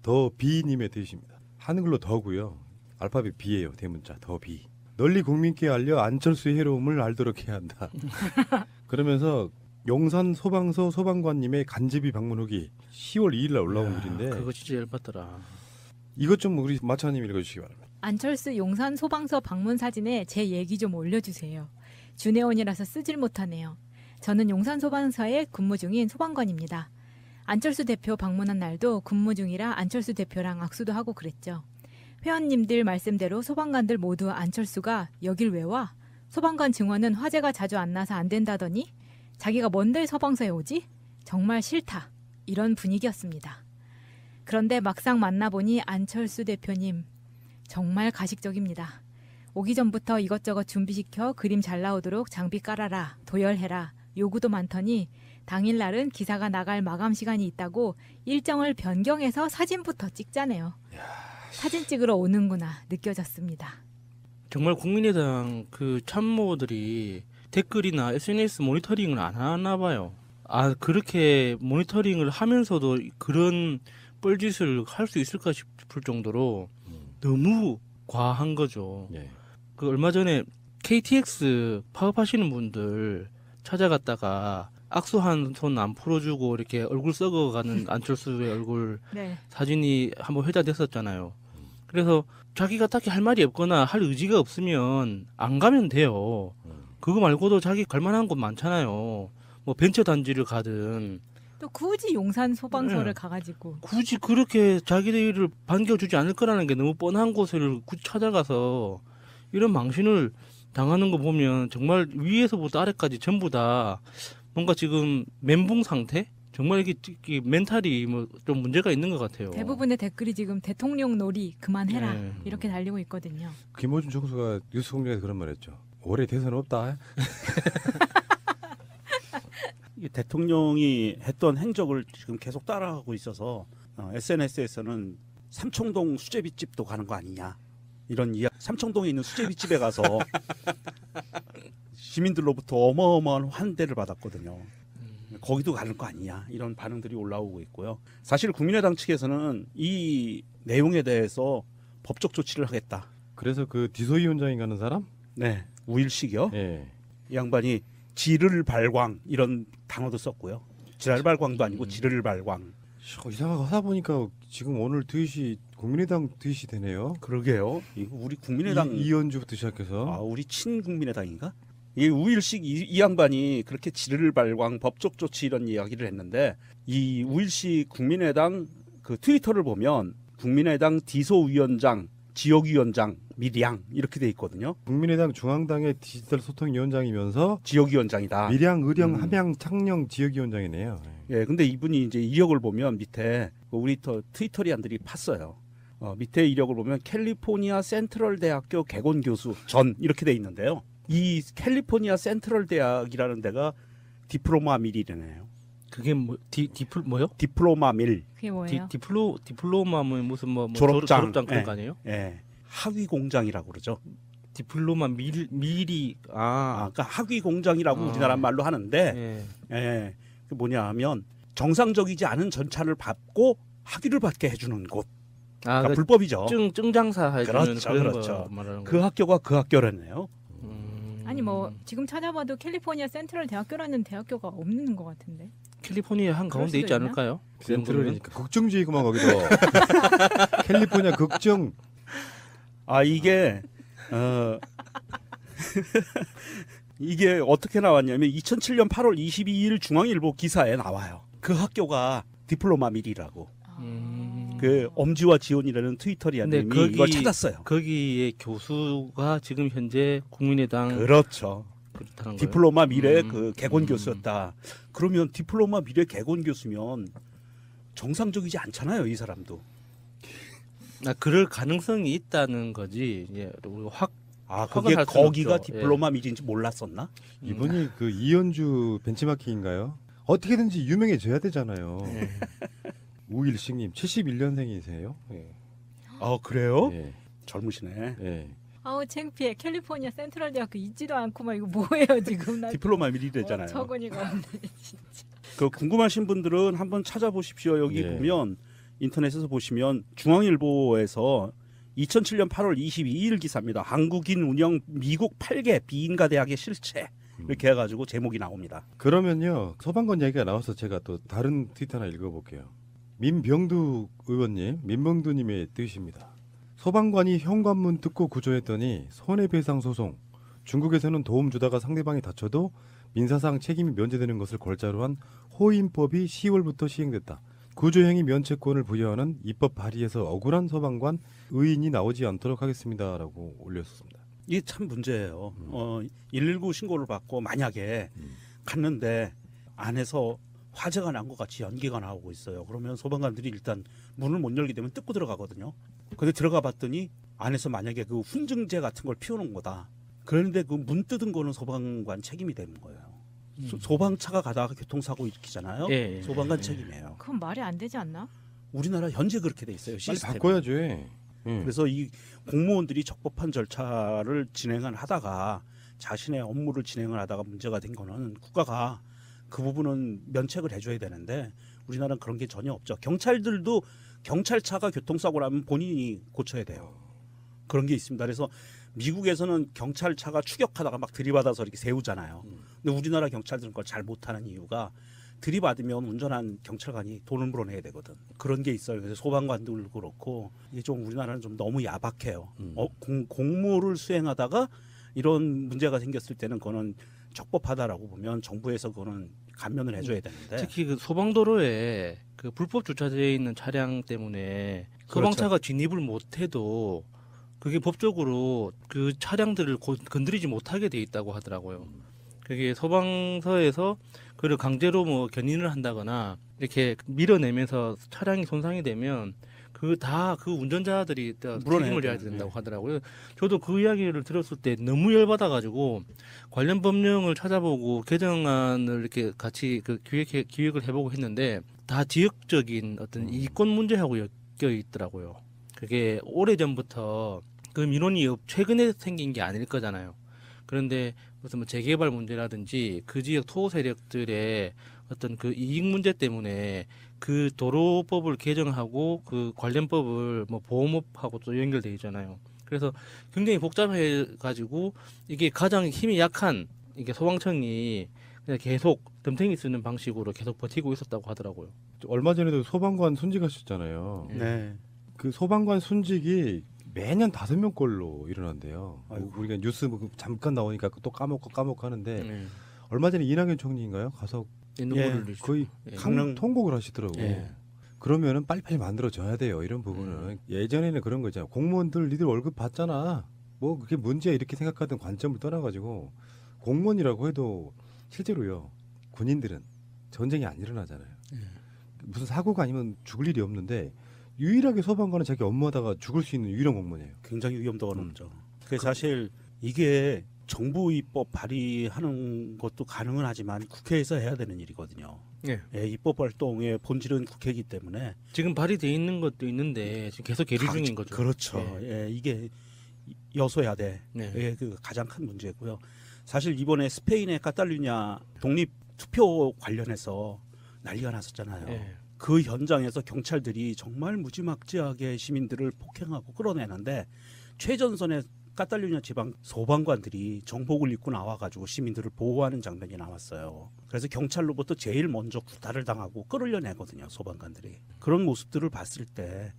더 비님의 뜻입니다. 한글로 더고요. 알파벳 B예요. 대문자 더 비. 널리 국민께 알려 안철수의 해로움을 알도록 해야 한다. 그러면서 용산 소방서 소방관님의 간제비 방문 후기 10월 2일 날 올라온 글인데 그거 진짜 열받더라. 이것 좀 우리 마차님 읽어주시기 바랍니다. 안철수 용산 소방서 방문 사진에 제 얘기 좀 올려주세요. 준회원이라서 쓰질 못하네요. 저는 용산 소방서에 근무 중인 소방관입니다. 안철수 대표 방문한 날도 근무 중이라 안철수 대표랑 악수도 하고 그랬죠. 회원님들 말씀대로 소방관들 모두 안철수가 여길 왜 와? 소방관 증원은 화재가 자주 안 나서 안 된다더니 자기가 뭔들 소방서에 오지? 정말 싫다. 이런 분위기였습니다. 그런데 막상 만나보니 안철수 대표님 정말 가식적입니다. 오기 전부터 이것저것 준비시켜 그림 잘 나오도록 장비 깔아라, 도열해라, 요구도 많더니 당일날은 기사가 나갈 마감 시간이 있다고 일정을 변경해서 사진부터 찍자네요. 사진 찍으러 오는구나 느껴졌습니다. 정말 국민의당 그 참모들이 댓글이나 SNS 모니터링을 안 하나 봐요. 아 그렇게 모니터링을 하면서도 그런 뻘짓을 할 수 있을까 싶을 정도로 너무 과한 거죠. 예. 그 얼마 전에 KTX 파업하시는 분들 찾아갔다가 악수 한 손 안 풀어주고 이렇게 얼굴 썩어가는 안철수의 얼굴 네. 사진이 한번 회자됐었잖아요. 그래서 자기가 딱히 할 말이 없거나 할 의지가 없으면 안 가면 돼요. 그거 말고도 자기 갈만한 곳 많잖아요. 뭐 벤처 단지를 가든 또 굳이 용산 소방서를 네. 가가지고 굳이 그렇게 자기들을 반겨주지 않을 거라는 게 너무 뻔한 곳을 굳이 찾아가서 이런 망신을 당하는 거 보면 정말 위에서부터 아래까지 전부 다 뭔가 지금 멘붕 상태? 정말 이게 멘탈이 뭐 좀 문제가 있는 것 같아요. 대부분의 댓글이 지금 대통령 놀이 그만해라 네. 이렇게 달리고 있거든요. 김호준 총수가 뉴스 공장에서 그런 말 했죠. 올해 대선 없다. 이 대통령이 했던 행적을 지금 계속 따라가고 있어서 SNS에서는 삼청동 수제비집도 가는 거 아니냐 이런 이야기. 삼청동에 있는 수제비집에 가서 시민들로부터 어마어마한 환대를 받았거든요. 거기도 가는 거 아니냐 이런 반응들이 올라오고 있고요. 사실 국민의당 측에서는 이 내용에 대해서 법적 조치를 하겠다. 그래서 그 디소위원장이 가는 사람? 네, 우일식이요. 예. 이 양반이 지를 발광 이런 단어도 썼고요. 지랄 발광도 아니고 지를 발광. 이상하게 하다 보니까 지금 오늘 트윗이 국민의당 트윗이 되네요. 그러게요. 이거 우리 국민의당 이현주부터 시작해서 우리 친국민의당인가? 이 우일식 이 양반이 그렇게 지를 발광 법적 조치 이런 이야기를 했는데 이 우일식 국민의당 그 트위터를 보면 국민의당 디소위원장, 지역위원장, 밀양 이렇게 돼 있거든요. 국민의당 중앙당의 디지털 소통위원장이면서 지역위원장이다. 밀양, 의령, 함양, 창녕 지역위원장이네요. 예, 근데 이분이 이제 이력을 보면 밑에 우리 트위터리안들이 팠어요. 밑에 이력을 보면 캘리포니아 센트럴 대학교 개건 교수 전 이렇게 돼 있는데요. 이 캘리포니아 센트럴 대학이라는 데가 디플로마 밀이래요. 그게 뭐요? 디플로마 밀. 그게 뭐예요? 디플로마 뭐 무슨 뭐 졸업장 그런 예, 거 아니에요? 예. 하위 공장이라고 그러죠. 디플로마 밀이 그러니까 하위 공장이라고 우리나라 말로 하는데 예. 예. 그 뭐냐 하면 정상적이지 않은 전차를 받고 학위를 받게 해주는 곳. 그러니까 불법이죠. 증장사 해주는 그렇죠, 그런 그렇죠. 거 말하는 그 거. 학교가 그 학교라네요. 아니 뭐 지금 찾아봐도 캘리포니아 센트럴 대학교라는 대학교가 없는 것 같은데. 캘리포니아 한 가운데 있지 수도 있나? 않을까요? 센트럴이니까 걱정주의구만 거기도. 캘리포니아 걱정. 이게 이게 어떻게 나왔냐면 2007년 8월 22일 중앙일보 기사에 나와요. 그 학교가 디플로마 밀이라고. 그 엄지와 지온이라는 트위터리안님이 이걸 찾았어요. 거기에 교수가 지금 현재 국민의당 그렇죠. 그렇다는 디플로마 밀의 그 개건 교수였다. 그러면 디플로마 밀의 개건 교수면 정상적이지 않잖아요, 이 사람도. 그럴 가능성이 있다는 거지. 이제 확 그게 할 수는 거기가 없죠. 디플로마 밀인지 몰랐었나? 이분이 그 이현주 벤치마킹인가요? 어떻게든지 유명해져야 되잖아요. 우일식님 71년생이세요? 예. 그래요? 예. 젊으시네. 예. 아우 창피해. 캘리포니아 센트럴 대학교 있지도 않고 막 이거 뭐예요 지금? 나 디플로마 밀이래잖아요. 어처구니가 없네 진짜. 그 궁금하신 분들은 한번 찾아보십시오. 여기 예. 보면 인터넷에서 보시면 중앙일보에서 2007년 8월 22일 기사입니다. 한국인 운영 미국 8개 비인가 대학의 실체 이렇게 해가지고 제목이 나옵니다. 그러면요 소방관 얘기가 나와서 제가 또 다른 트위터 하나 읽어볼게요. 민병두 의원님, 민병두님의 뜻입니다. 소방관이 현관문 뜯고 구조했더니 손해배상 소송. 중국에서는 도움 주다가 상대방이 다쳐도 민사상 책임이 면제되는 것을 골자로 한 호인법이 10월부터 시행됐다. 구조행위 면책권을 부여하는 입법 발의에서 억울한 소방관 의인이 나오지 않도록 하겠습니다라고 올렸습니다. 이게 참 문제예요. 119 신고를 받고 만약에 갔는데 안에서 화재가 난 것 같이 연기가 나오고 있어요. 그러면 소방관들이 일단 문을 못 열게 되면 뜯고 들어가거든요. 근데 들어가 봤더니 안에서 만약에 그 훈증제 같은 걸 피워놓은 거다. 그런데 그 문 뜯은 거는 소방관 책임이 되는 거예요. 소방차가 가다가 교통사고 일으키잖아요. 예. 소방관 책임이에요. 그건 말이 안 되지 않나? 우리나라 현재 그렇게 돼 있어요. 빨리 시스템이. 바꿔야죠. 그래서 이 공무원들이 적법한 절차를 진행을 하다가 자신의 업무를 진행을 하다가 문제가 된 거는 국가가 그 부분은 면책을 해줘야 되는데 우리나라는 그런 게 전혀 없죠. 경찰들도 경찰차가 교통사고 나면 본인이 고쳐야 돼요. 그런 게 있습니다. 그래서 미국에서는 경찰차가 추격하다가 막 들이받아서 이렇게 세우잖아요. 근데 우리나라 경찰들은 그걸 잘 못하는 이유가 들이받으면 운전한 경찰관이 돈을 물어내야 되거든. 그런 게 있어요. 그래서 소방관들도 그렇고 이게 좀 우리나라는 좀 너무 야박해요. 공무를 수행하다가 이런 문제가 생겼을 때는 그거는 적법하다라고 보면 정부에서 그거는 감면을 해줘야 되는데 특히 그 소방도로에 그 불법 주차되어 있는 차량 때문에 소방차가 진입을 못해도 그게 법적으로 그 차량들을 건드리지 못하게 돼 있다고 하더라고요. 그게 소방서에서 그를 강제로 뭐 견인을 한다거나 이렇게 밀어내면서 차량이 손상이 되면 그 운전자들이 다 책임을 져야 된다고 하더라고요. 저도 그 이야기를 들었을 때 너무 열받아가지고 관련 법령을 찾아보고 개정안을 이렇게 같이 그 기획을 해보고 했는데 다 지역적인 어떤 이권 문제하고 엮여 있더라고요. 그게 오래전부터 그 민원이 최근에 생긴 게 아닐 거잖아요. 그런데 무슨 뭐 재개발 문제라든지 그 지역 토호 세력들의 어떤 그 이익 문제 때문에 그 도로법을 개정하고 그 관련법을 뭐 보험업하고 또 연결돼 있잖아요. 그래서 굉장히 복잡해 가지고 이게 가장 힘이 약한 이게 소방청이 그냥 계속 덤탱이 쓰는 방식으로 계속 버티고 있었다고 하더라고요. 얼마 전에도 소방관 순직하셨잖아요. 네. 그 소방관 순직이 매년 5명꼴로 일어난대요. 아이고. 우리가 뉴스 잠깐 나오니까 또 까먹고 하는데 네. 얼마 전에 이낙연 총리인가요? 가서 눈물을 흘리시죠. 거의 예. 통곡을 하시더라고요. 예. 그러면은 빨리빨리 만들어져야 돼요. 이런 부분은. 예전에는 그런 거 있잖아요. 공무원들 니들 월급 받잖아. 뭐 그게 문제야 이렇게 생각하던 관점을 떠나가지고 공무원이라고 해도 실제로요. 군인들은 전쟁이 안 일어나잖아요. 무슨 사고가 아니면 죽을 일이 없는데 유일하게 소방관은 자기 업무하다가 죽을 수 있는 유일한 공무원이에요. 굉장히 위험도가 높죠. 그 사실 이게 정부 입법 발의하는 것도 가능은 하지만 국회에서 해야 되는 일이거든요. 예. 예, 입법 활동의 본질은 국회이기 때문에 지금 발의돼 있는 것도 있는데 지금 계속 계류 중인 거죠. 그렇죠. 예, 이게 여소야 돼. 네. 예, 그 가장 큰 문제고요. 사실 이번에 스페인의 카탈루냐 독립 투표 관련해서 난리가 났었잖아요. 예. 그 현장에서 경찰들이 정말 무지막지하게 시민들을 폭행하고 끌어내는데 최전선의 카탈루냐 지방 소방관들이 정복을 입고 나와가지고 시민들을 보호하는 장면이 나왔어요. 그래서 경찰로부터 제일 먼저 구타를 당하고 끌어내거든요. 소방관들이. 그런 모습들을 봤을 때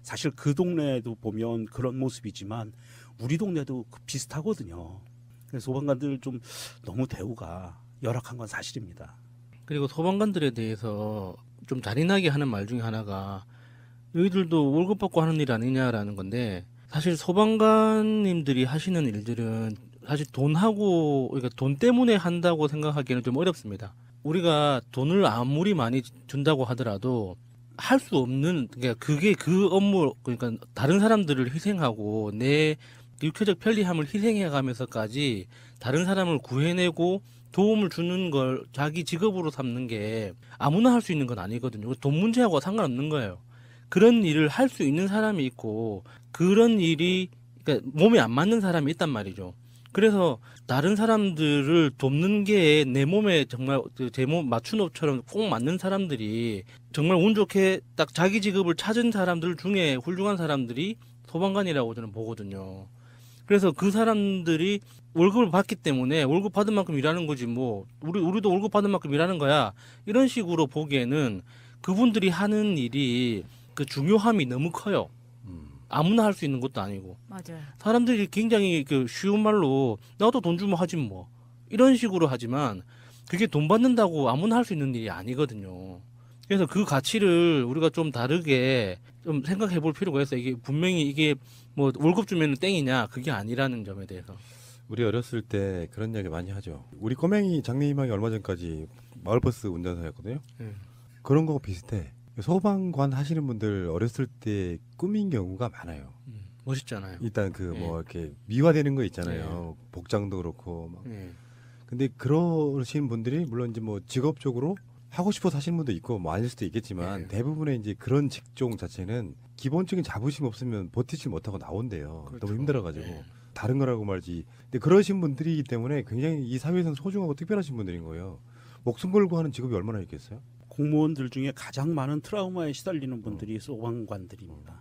사실 그 동네에도 보면 그런 모습이지만 우리 동네도 비슷하거든요. 그래서 소방관들 좀 너무 대우가 열악한 건 사실입니다. 그리고 소방관들에 대해서 좀 잔인하게 하는 말 중에 하나가 너희들도 월급 받고 하는 일 아니냐라는 건데 사실 소방관님들이 하시는 일들은 사실 돈하고 그러니까 돈 때문에 한다고 생각하기에는 좀 어렵습니다. 우리가 돈을 아무리 많이 준다고 하더라도 할 수 없는 그러니까 그게 그 업무 그러니까 다른 사람들을 희생하고 내 육체적 편리함을 희생해 가면서까지 다른 사람을 구해내고 도움을 주는 걸 자기 직업으로 삼는 게 아무나 할 수 있는 건 아니거든요. 돈 문제하고 상관없는 거예요. 그런 일을 할 수 있는 사람이 있고 그런 일이 그러니까 몸에 안 맞는 사람이 있단 말이죠. 그래서 다른 사람들을 돕는 게 내 몸에 정말 제 몸 맞춤업처럼 꼭 맞는 사람들이 정말 운 좋게 딱 자기 직업을 찾은 사람들 중에 훌륭한 사람들이 소방관이라고 저는 보거든요. 그래서 그 사람들이 월급을 받기 때문에 월급 받은 만큼 일하는 거지 뭐 우리도 월급 받은 만큼 일하는 거야 이런 식으로 보기에는 그분들이 하는 일이 그 중요함이 너무 커요. 아무나 할 수 있는 것도 아니고 맞아요. 사람들이 굉장히 그 쉬운 말로 나도 돈 주면 하지 뭐 이런 식으로 하지만 그게 돈 받는다고 아무나 할 수 있는 일이 아니거든요. 그래서 그 가치를 우리가 좀 다르게 좀 생각해 볼 필요가 있어요. 이게 분명히 이게 뭐 월급 주면 땡이냐 그게 아니라는 점에 대해서. 우리 어렸을 때 그런 이야기 많이 하죠. 우리 꼬맹이 장래희망이 얼마 전까지 마을버스 운전사였거든요. 그런 거 비슷해. 소방관 하시는 분들 어렸을 때 꿈인 경우가 많아요. 멋있잖아요. 일단 그 뭐 이렇게 미화되는 거 있잖아요. 복장도 그렇고 막. 근데 그러신 분들이 물론 이제 뭐 직업적으로 하고 싶어서 하시는 분도 있고 뭐 아닐 수도 있겠지만 대부분의 이제 그런 직종 자체는 기본적인 자부심 없으면 버티지 못하고 나온대요. 그렇죠. 너무 힘들어가지고 다른 거라고 말지. 근데 그러신 분들이기 때문에 굉장히 이 사회에서는 소중하고 특별하신 분들인 거예요. 목숨 걸고 하는 직업이 얼마나 있겠어요? 공무원들 중에 가장 많은 트라우마에 시달리는 분들이 소방관들입니다.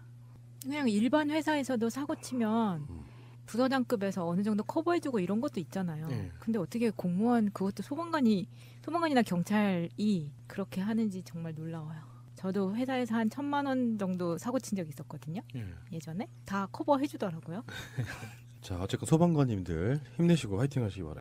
그냥 일반 회사에서도 사고 치면 부서장급에서 어느 정도 커버해주고 이런 것도 있잖아요. 근데 어떻게 공무원 그것도 소방관이나 경찰이 그렇게 하는지 정말 놀라워요. 저도 회사에서 한 1,000만 원 정도 사고 친 적이 있었거든요. 예전에 다 커버해주더라고요. 자, 어쨌건 소방관님들 힘내시고 화이팅 하시기 바랍니다.